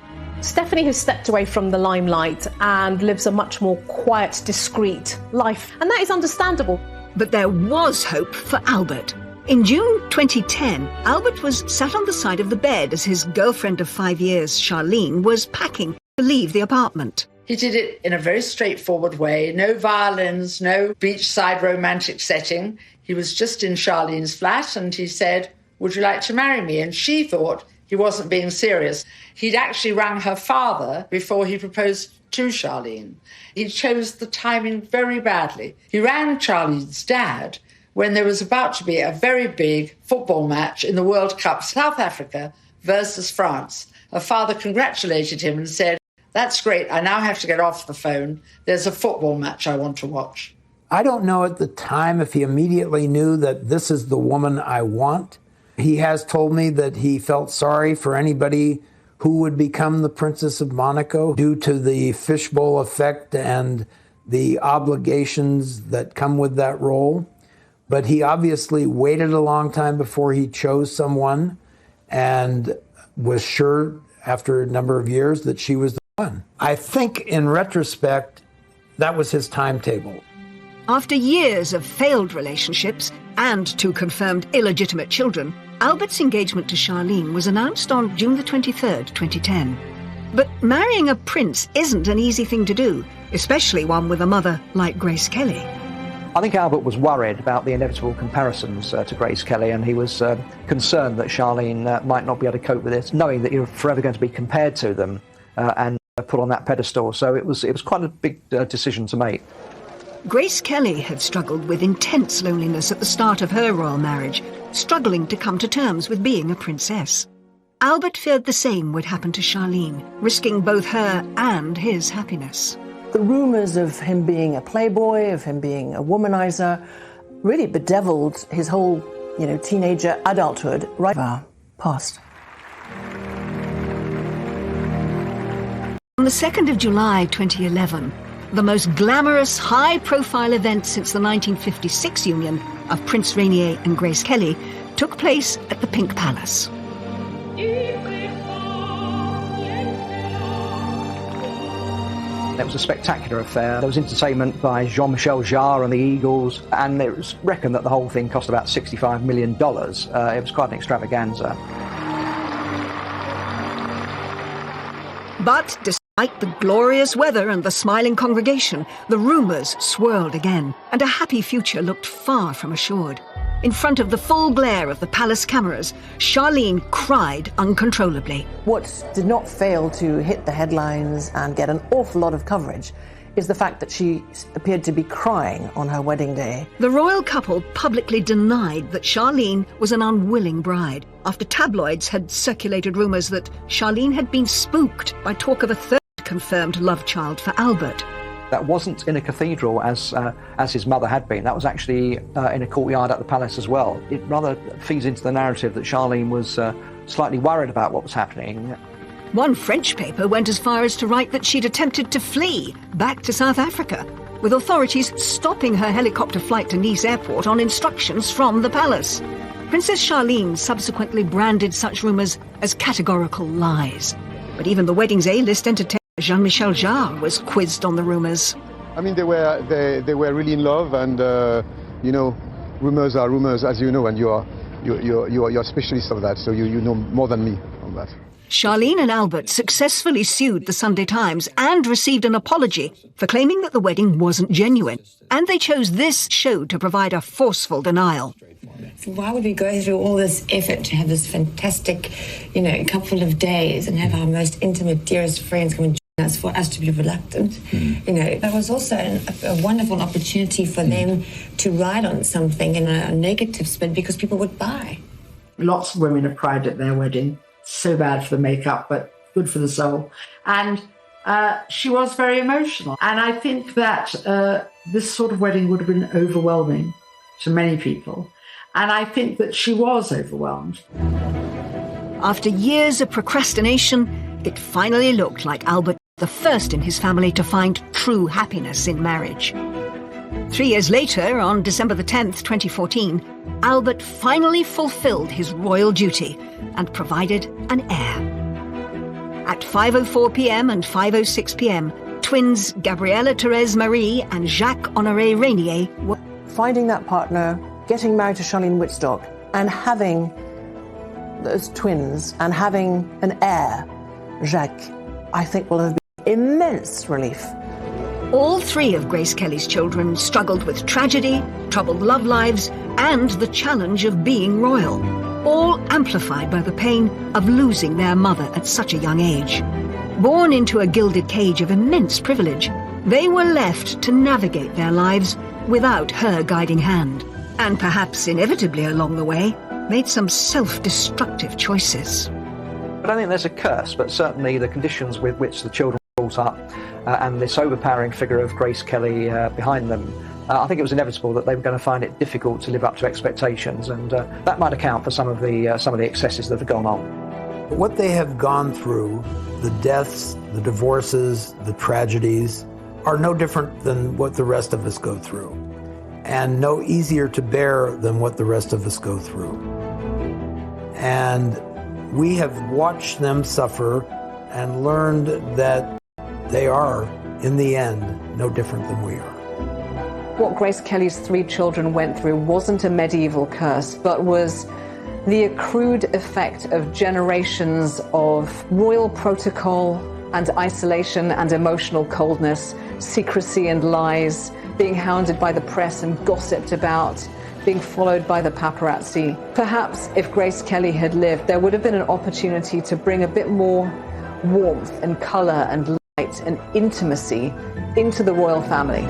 Stephanie has stepped away from the limelight and lives a much more quiet, discreet life, and that is understandable. But there was hope for Albert. In June 2010, Albert was sat on the side of the bed as his girlfriend of 5 years, Charlene, was packing to leave the apartment. He did it in a very straightforward way. No violins, no beachside romantic setting. He was just in Charlene's flat and he said, "Would you like to marry me?" And she thought he wasn't being serious. He'd actually rang her father before he proposed to Charlene. He chose the timing very badly. He rang Charlene's dad when there was about to be a very big football match in the World Cup, South Africa versus France. Her father congratulated him and said, "That's great, I now have to get off the phone. There's a football match I want to watch." I don't know at the time if he immediately knew that this is the woman I want. He has told me that he felt sorry for anybody who would become the Princess of Monaco due to the fishbowl effect and the obligations that come with that role. But he obviously waited a long time before he chose someone and was sure after a number of years that she was the one. I think in retrospect, That was his timetable. After years of failed relationships and 2 confirmed illegitimate children, Albert's engagement to Charlene was announced on June the 23rd, 2010. But marrying a prince isn't an easy thing to do, especially one with a mother like Grace Kelly. I think Albert was worried about the inevitable comparisons to Grace Kelly, and he was concerned that Charlene might not be able to cope with it, knowing that you're forever going to be compared to them and put on that pedestal. So it was quite a big decision to make. Grace Kelly had struggled with intense loneliness at the start of her royal marriage, struggling to come to terms with being a princess. Albert feared the same would happen to Charlene, risking both her and his happiness. The rumours of him being a playboy, of him being a womanizer, really bedeviled his whole, teenager adulthood right past. On the 2nd of July 2011, the most glamorous, high-profile event since the 1956 union of Prince Rainier and Grace Kelly took place at the Pink Palace. It was a spectacular affair. There was entertainment by Jean-Michel Jarre and the Eagles, and it was reckoned that the whole thing cost about $65 million. It was quite an extravaganza. But despite the glorious weather and the smiling congregation, the rumours swirled again, and a happy future looked far from assured. In front of the full glare of the palace cameras, Charlene cried uncontrollably. What did not fail to hit the headlines and get an awful lot of coverage is the fact that she appeared to be crying on her wedding day. The royal couple publicly denied that Charlene was an unwilling bride, after tabloids had circulated rumours that Charlene had been spooked by talk of a 3rd confirmed love child for Albert. That wasn't in a cathedral as his mother had been. That was actually in a courtyard at the palace as well. It rather feeds into the narrative that Charlene was slightly worried about what was happening. One French paper went as far as to write that she'd attempted to flee back to South Africa, with authorities stopping her helicopter flight to Nice airport on instructions from the palace. Princess Charlene subsequently branded such rumours as categorical lies. But even the wedding's A-list entertainer Jean-Michel Jarre was quizzed on the rumours. I mean, they were really in love, and rumours are rumours, as you know, and you're a specialist of that, so you know more than me on that. Charlene and Albert successfully sued the Sunday Times and received an apology for claiming that the wedding wasn't genuine. And they chose this show to provide a forceful denial. So why would we go through all this effort to have this fantastic, couple of days and have our most intimate, dearest friends come and join us, for us to be reluctant? That was also a wonderful opportunity for them to ride on something in a negative spin because people would buy. Lots of women have cried at their wedding. So bad for the makeup, but good for the soul. And she was very emotional. And I think that this sort of wedding would have been overwhelming to many people. And I think that she was overwhelmed. After years of procrastination, it finally looked like Albert, the first in his family to find true happiness in marriage. 3 years later, on December the 10th, 2014, Albert finally fulfilled his royal duty and provided an heir. At 5:04 p.m. and 5:06 p.m, twins Gabriella Thérèse Marie and Jacques Honoré Rainier were... Finding that partner, getting married to Charlene Wittstock, and having those twins, and having an heir, Jacques, I think will have been immense relief. All 3 of Grace Kelly's children struggled with tragedy, troubled love lives, and the challenge of being royal, all amplified by the pain of losing their mother at such a young age. Born into a gilded cage of immense privilege, they were left to navigate their lives without her guiding hand, and perhaps inevitably along the way, made some self-destructive choices. I don't think there's a curse, but certainly the conditions with which the children were brought up and this overpowering figure of Grace Kelly behind them, I think it was inevitable that they were going to find it difficult to live up to expectations, and that might account for some of the excesses that have gone on. What they have gone through, the deaths, the divorces, the tragedies, are no different than what the rest of us go through, and no easier to bear than what the rest of us go through. And we have watched them suffer and learned that they are in the end, no different than we are. What Grace Kelly's 3 children went through wasn't a medieval curse, but was the accrued effect of generations of royal protocol and isolation and emotional coldness, secrecy and lies, being hounded by the press and gossiped about, being followed by the paparazzi. Perhaps if Grace Kelly had lived, there would have been an opportunity to bring a bit more warmth and colour and light and intimacy into the royal family.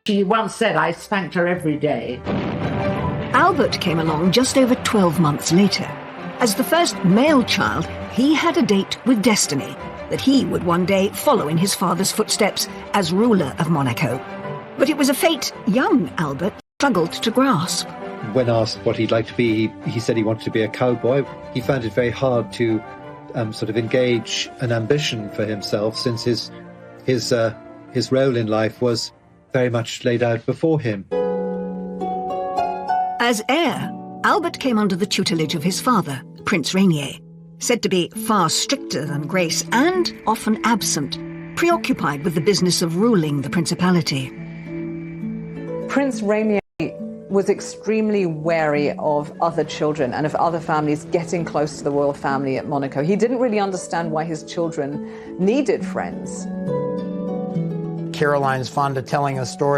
She once said, I spanked her every day. Albert came along just over 12 months later. As the first male child, he had a date with destiny, that he would one day follow in his father's footsteps as ruler of Monaco. But it was a fate young Albert struggled to grasp. When asked what he'd like to be, he said he wanted to be a cowboy. He found it very hard to sort of engage an ambition for himself, since his role in life was very much laid out before him. As heir, Albert came under the tutelage of his father, Prince Rainier, said to be far stricter than Grace and often absent, preoccupied with the business of ruling the principality. Prince Rainier was extremely wary of other children and of other families getting close to the royal family at Monaco. He didn't really understand why his children needed friends. Caroline's fond of telling a story